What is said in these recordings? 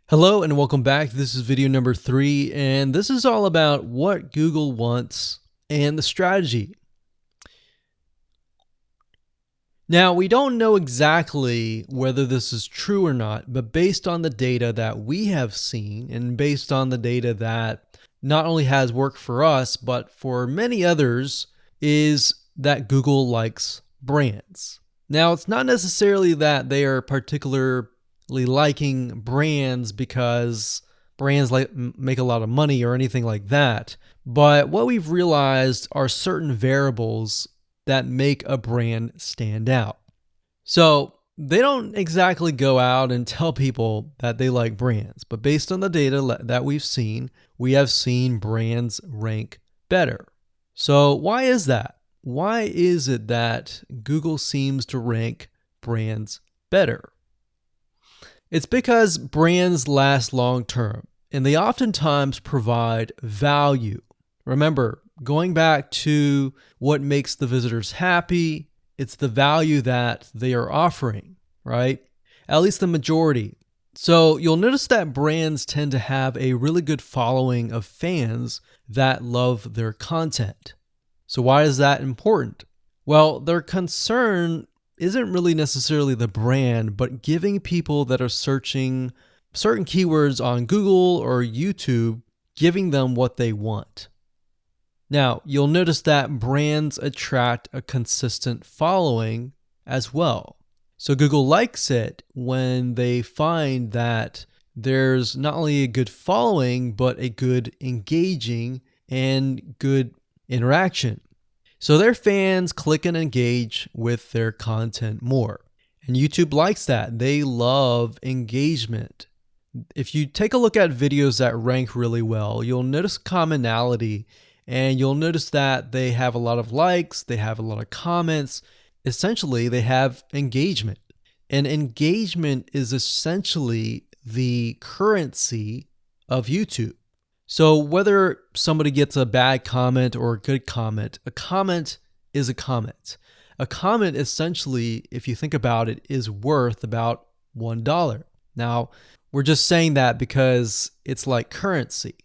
Hello and welcome back. This is video number 3, and this is all about what Google wants and the strategy. Now, we don't know exactly whether this is true or not, but based on the data that we have seen and based on the data that not only has worked for us, but for many others, is that Google likes brands. Now, it's not necessarily that they are particularly liking brands because brands make a lot of money or anything like that. But what we've realized are certain variables that make a brand stand out. So they don't exactly go out and tell people that they like brands, but based on the data that we have seen brands rank better. So why is that? Why is it that Google seems to rank brands better? It's because brands last long term and they oftentimes provide value. Remember, going back to what makes the visitors happy, it's the value that they are offering, right? At least the majority. So you'll notice that brands tend to have a really good following of fans that love their content. So why is that important? Well, their concern isn't really necessarily the brand, but giving people that are searching certain keywords on Google or YouTube, giving them what they want. Now, you'll notice that brands attract a consistent following as well. So Google likes it when they find that there's not only a good following, but a good engaging and good interaction. So their fans click and engage with their content more. And YouTube likes that. They love engagement. If you take a look at videos that rank really well, you'll notice commonality and you'll notice that they have a lot of likes, they have a lot of comments. Essentially, they have engagement. And engagement is essentially the currency of YouTube. So whether somebody gets a bad comment or a good comment, a comment is a comment. A comment essentially, if you think about it, is worth about $1. Now, we're just saying that because it's like currency,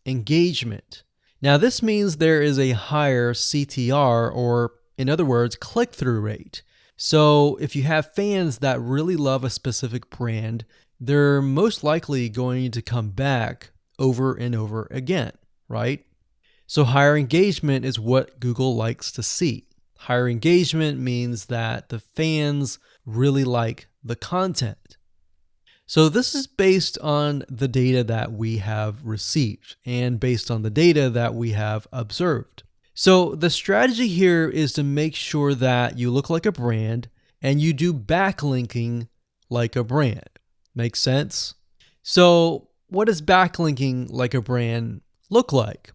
engagement. Now, this means there is a higher CTR, or in other words, click-through rate. So if you have fans that really love a specific brand, they're most likely going to come back over and over again, right? So higher engagement is what Google likes to see. Higher engagement means that the fans really like the content. So this is based on the data that we have received and based on the data that we have observed. So the strategy here is to make sure that you look like a brand and you do backlinking like a brand. Make sense? So what does backlinking like a brand look like?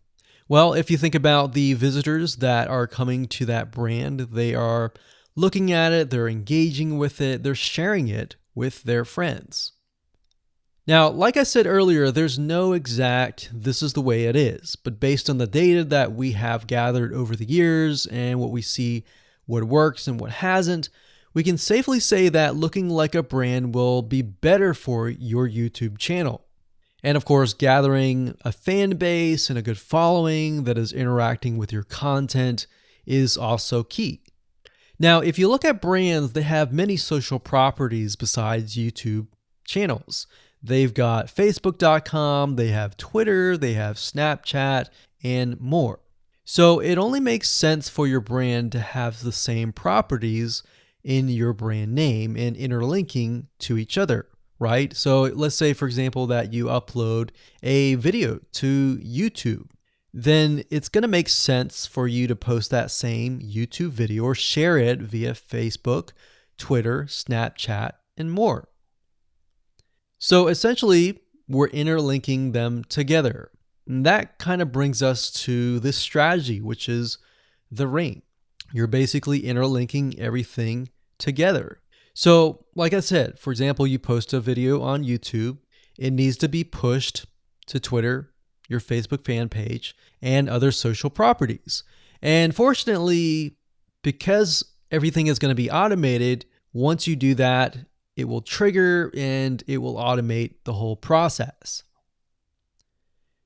Well, if you think about the visitors that are coming to that brand, they are looking at it, they're engaging with it, they're sharing it with their friends. Now, like I said earlier, there's no exact this is the way it is, but based on the data that we have gathered over the years and what we see, what works and what hasn't, we can safely say that looking like a brand will be better for your YouTube channel. And of course, gathering a fan base and a good following that is interacting with your content is also key. Now, if you look at brands, they have many social properties besides YouTube channels. They've got Facebook.com, they have Twitter, they have Snapchat, and more. So it only makes sense for your brand to have the same properties in your brand name and interlinking to each other, right? So let's say, for example, that you upload a video to YouTube. Then it's going to make sense for you to post that same YouTube video or share it via Facebook, Twitter, Snapchat, and more. So essentially, we're interlinking them together. And that kind of brings us to this strategy, which is the ring. You're basically interlinking everything together. So like I said, for example, you post a video on YouTube, it needs to be pushed to Twitter, your Facebook fan page, and other social properties. And fortunately, because everything is going to be automated, once you do that, it will trigger and it will automate the whole process.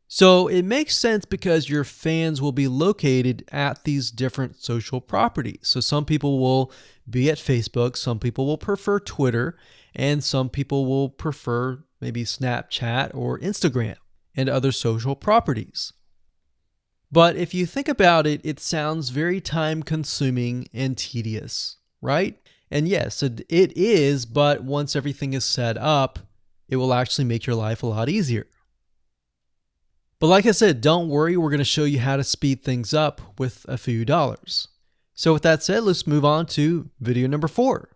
So it makes sense because your fans will be located at these different social properties. So some people will be at Facebook, some people will prefer Twitter, and some people will prefer maybe Snapchat or Instagram and other social properties. But if you think about it, it sounds very time consuming and tedious, right? And yes, it is, but once everything is set up, it will actually make your life a lot easier. But like I said, don't worry, we're going to show you how to speed things up with a few dollars. So with that said, let's move on to video number 4.